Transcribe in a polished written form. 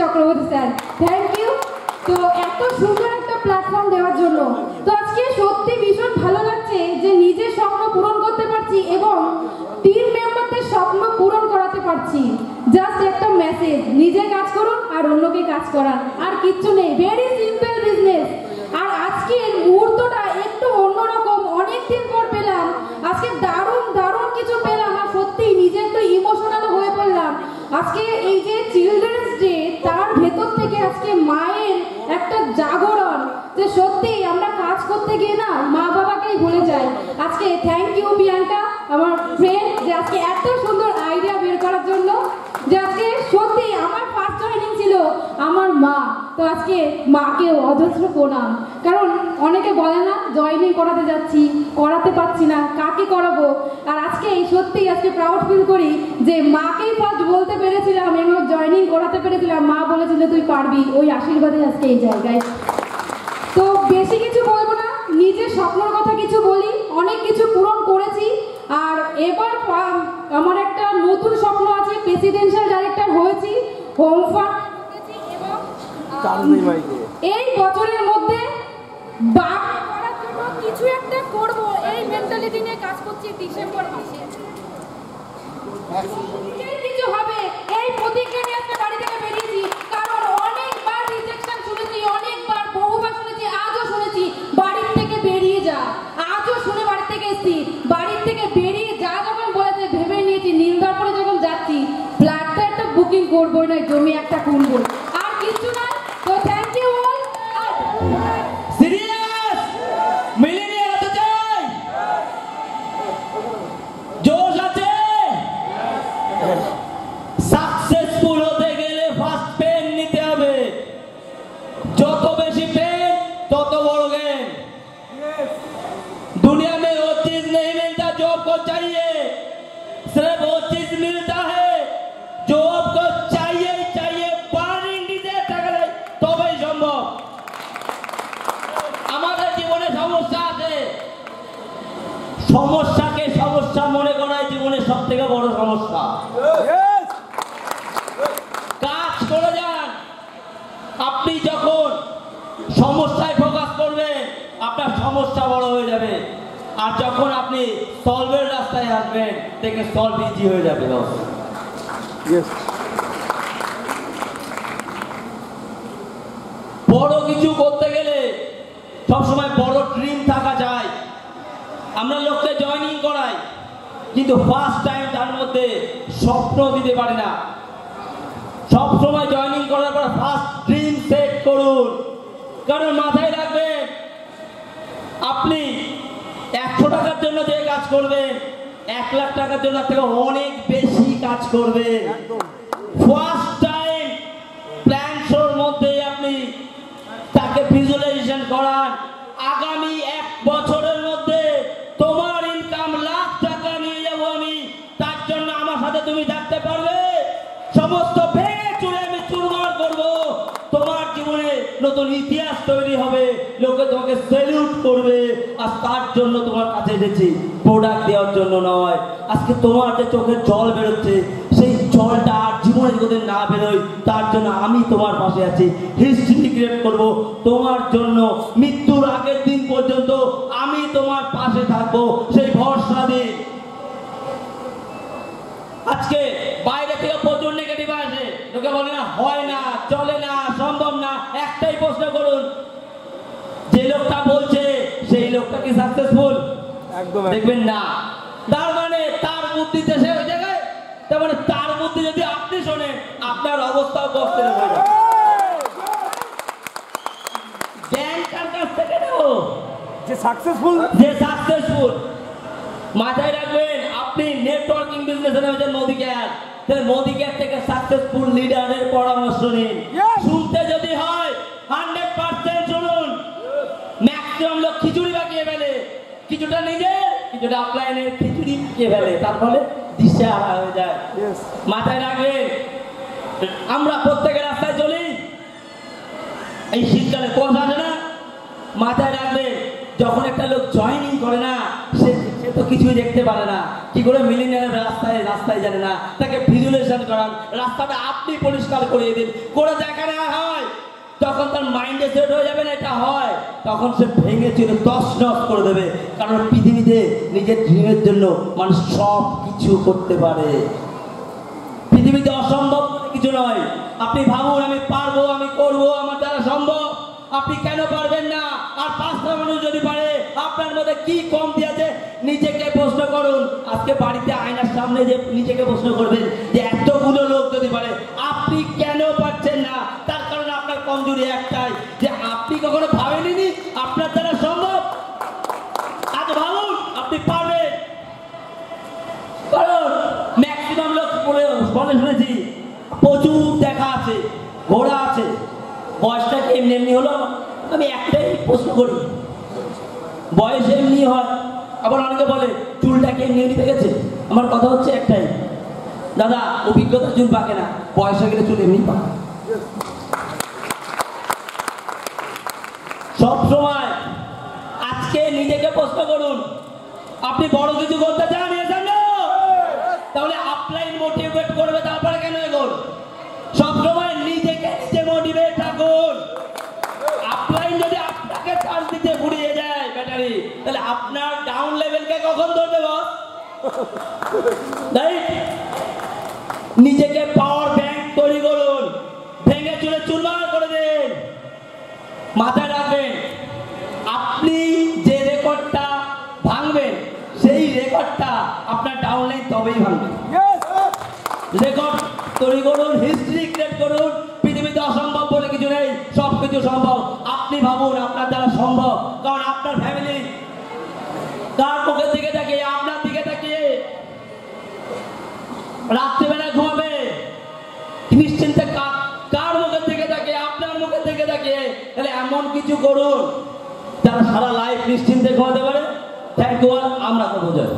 Chakraborty sir, thank you. তো এত সুন্দর একটা প্ল্যাটফর্ম দেওয়ার জন্য। তো আজকে সত্যি ভীষণ ভালো লাগছে যে নিজের স্বপ্ন পূরণ করতে পারছি এবং টিম মেম্বারদের স্বপ্ন পূরণ করাতে পারছি। জাস্ট একটা মেসেজ, নিজে কাজ করুন আর অন্যকে কাজ করান, আর কিচ্ছু নেই। Very simple business. আর আজকের মুহূর্তটা একটু অন্যরকম, অনেকদিন পর পেলাম। আজকে দারুণ দারুণ কিছু পেলাম আর সত্যি নিজে একটু ইমোশনাল হয়ে পড়লাম। আজকে এই যে চিলড্রেন্স ডে, তার ভেতর থেকে আজকে মায়ের একটা জাগরণ, যে সত্যি আমরা কাজ করতে গিয়ে না মা বাবাকেই ভুলে যাই। আজকে থ্যাংক ইউ প্রিয়াঙ্কা, আমার ফ্রেন্ড, যে আজকে এত সুন্দর আইডিয়া বের করার জন্য। যে আজকে সত্যি আমার ফার্স্ট জয়েনিং ছিল আমার মা। তো আজকে মাকেও অজস্র প্রণাম। কারণ অনেকে বলে না জয়েনিং করাতে যাচ্ছি, করাতে পারছি না, কাকে করাবো। আর আজকে সত্যি আজকে প্রাউড ফিল করি যে মাকেই ফার্স্ট বলতে পেরেছিলাম এবং জয়েনিং করাতে পেরেছিলাম। মা বলেছিল তুই পারবি, ওই আশীর্বাদে আজকে এই জায়গায়। তো বেশি কিছু বলবো না, নিজের স্বপ্নের কথা কিছু বলি। অনেক কিছু পূরণ করেছি আর এবার আমার একটা নতুন স্বপ্ন আছে, প্রেসিডেন্সিয়াল ডাইরেক্টর হয়েছি, হোম ফান্ড এই বছরের মধ্যে করার জন্য কিছু একটা করব, এই মেন্টালিটি নিয়ে কাজ করছি। ডিসেম্বর মাসে কিছু হবে এই প্রতিজ্ঞা নিয়ে আজকে বাড়ি থেকে বেরিয়েছি। কারণ অনেকবার রিজেকশন শুনেছি, অনেকবার বহুবার শুনেছি, আজও শুনেছি বাড়ির থেকে বেরিয়ে যা। আজও শুনে বাড়ি থেকে এসেছি, বাড়ির থেকে বেরিয়ে যা যখন বলেছে ভেবে নিয়েছি নীলদার পরে যখন যাচ্ছি ফ্ল্যাটটা একটা বুকিং করবোই, না জমি একটা কিনবো, আর কিছু না। তো থ্যাংক ইউ অল। সিরিয়াস মিলিয়ে হতে চাই, জোশ আছে। সাকসেসফুল হতে গেলে ফার্স্ট পেন নিতে হবে। যত বেশি পেন তত বড় গেম। दुनिया में वो चीज नहीं मिलता जो आपको चाहिए, सिर्फ वो चीज मिलता है जो आपको चाहिए ही चाहिए। বার্নিং দিতে থাকলে তবেই সম্ভব। আমাদের জীবনে সমস্যা আছে, সমস্যাকে সমস্যা মনে করাই জীবনের সব থেকে বড় সমস্যা। কাজ করে যান। আপনি যখন সমস্যায় ফোকাস করবেন আপনার সমস্যা বড় হয়ে যাবে, আর যখন আপনি সলভের রাস্তায় আসবেন দেখে সলভ ইজি হয়ে যাবে। বড় কিছু করতে গেলে সবসময় বড় ড্রিম থাকা যায়। আমরা লোককে জয়েনিং করাই কিন্তু ফার্স্ট টাইম তার মধ্যে স্বপ্ন দিতে পারি না। সবসময় জয়েনিং করার পর ফার্স্ট ড্রিম সেট করুন। কারণ মাথায় রাখবেন আপনি 100 টাকার জন্য যে কাজ করবেন 1 লাখ টাকার জন্য থেকে অনেক বেশি কাজ করবেন। ফার্স্ট টাইম প্ল্যান শোর মধ্যে আপনি তাকে ভিজুয়ালাইজেশন করান আগামী 1 বছরের মধ্যে তোমার ইনকাম লাখ টাকা নিয়ে যাবো আমি, তার জন্য আমার সাথে তুমি থাকতে পারবে। সমস্ত ভেঙে চুরে আমি চুরমার করবো। তোমার জীবনে নতুন ইতিহাস তৈরি হবে, লোকে তোমাকে স্যালুট করবে। আর তার জন্য তোমার কাছে এসেছি, প্রোডাক্ট দেওয়ার জন্য নয়। আজকে তোমার যে চোখের জল বেরোচ্ছে সেই জলটা আর জীবনে যদি না বেরোয় তার জন্য আমি তোমার পাশে আছি। হিস্ট্রি ক্রিয়েট করবো তোমার জন্য, মৃত্যুর আগের দিন পর্যন্ত আমি তোমার পাশে থাকবো, সেই ভরসা দিন। আজকে বাইরে থেকে প্রচুর নেগেটিভ আসে, লোকে বলে না হয় না, চলে না, সম্ভব না। একটাই প্রশ্ন করুন, যে লোকটা বলছে সেই লোকটা কি সাকসেসফুল? একদম দেখবেন না। তার মানে তার বুদ্ধিতে সে ওই জায়গায়, তার মানে তার বুদ্ধি যদি আপনি শোনেন আপনার অবস্থাও কষ্টের হয়ে যাবে। ব্যাংকার কাছ থেকে নেব যে সাকসেসফুল মাথায় রাখবেন। আপনি নেটওয়ার্কিং বিজনেসে নেমেছেন মোদি কেয়ার, তাহলে মোদি কেয়ার থেকে সাকসেসফুল লিডারের পরামর্শ নিন। শুনতে যদি হয় 100% শুনুন। ম্যাক্সিমাম লোক খিচুড়ি বাকিয়ে ফেলে, কিছুটা নিজের কিছুটা আপলাইনের খিচুড়ি বাকিয়ে ফেলে, তার ফলে দিশেহারা হয়ে যায়। মাথায় রাখবেন আমরা প্রত্যেকের রাস্তায় চলি, এই শীতকালে কুয়াশা আসে না, মাথায় রাখবেন যখন একটা লোক জয়েনিং করে না, সে তো কিছুই দেখতে পারে না, কি করে মিলিনিয়ার রাস্তায় জানে না, তাকে ভিজুয়ালাইজেশন করান, রাস্তাটা আপনি পরিষ্কার করে দিন, করে দেখানো হয়, তখন তার মাইন্ডে সেট হয়ে যাবে না এটা হয়, তখন সে ভেঙে চুরে তছনছ করে দেবে। কারণ পৃথিবীতে নিজের ড্রিমের জন্য মানুষ সব কিছু করতে পারে, পৃথিবীতে অসম্ভব কিছু নয়। আপনি ভাবুন আমি পারবো, আমি করবো, আমার দ্বারা সম্ভব, আপনি কেন পারবেন না? আর 5টা মানুষ যদি পারে, আপনার মধ্যে কি কমতি আছে নিজেকে প্রশ্ন করুন। আজকে বাড়িতে আয়নার সামনে যে নিজেকে প্রশ্ন করবেন যে এতগুলো লোক যদি পারে আপনি কেন পারছেন না? তার কারণ আপনার কমজোরি একটাই, যে আপনি কখনো ভাবেননি আপনার দ্বারা সম্ভব। আজ ভাবুন আপনি পারবেন, কারণ ম্যাক্সিমাম লোক বলে শুনেছি প্রচুর দেখা আছে, ঘোড়া আছে, বয়সটা এমনি এমনি হলো। আমি একটাই প্রশ্ন করি, বয়স এমনি হয়, আবার অনেকে বলে চুলটাকে এমনি এমনি পেকেছে। আমার কথা হচ্ছে একটাই, দাদা অভিজ্ঞতা চুল পাকে না, বয়স হয়ে গেলে চুল এমনি পাকে। সব সময় আজকে নিজেকে প্রশ্ন করুন, আপনি বড় কিছু করতে চান তাহলে আপলাইন মোটিভেট করবে, তারপরে কেন এগোন? সবসময় নিজেকে নিজে মোটিভেট রাখুন। আপলাইন যদি আপনাকে চার্জ দিতে ঘুরিয়ে যায় ব্যাটারি, তাহলে আপনার ডাউন লেভেলকে কখন ধরবে বস? রাইট? নিজেকে পাওয়ার ব্যাংক তৈরি করুন, ভেঙে চুরে চুরমার করে দিন। মাথায় রাখবেন, আপনি যে রেকর্ডটা ভাঙবেন সেই রেকর্ডটা আপনার ডাউনলাইন তবেই ভাঙবে। রেকর্ড তৈরি করুন, হিস্ট্রি ক্রিয়েট করুন। পৃথিবীতে অসম্ভব বলে কিছু নেই, সবকিছু সম্ভব। আপনি ভাবুন আপনার দ্বারা সম্ভব, কারণ আপনার ফ্যামিলি কার মুখের দিকে তাকিয়ে, আপনার দিকে তাকিয়ে রাত্রিবেলা ঘুমাবে নিশ্চিন্তে, কার মুখের দিকে তাকিয়ে? আপনার মুখের দিকে তাকিয়ে। তাহলে এমন কিছু করুন যারা সারা লাইফ নিশ্চিন্তে ঘুমাতে পারে। থ্যাংক ইউ, আমরা তো বোঝাই।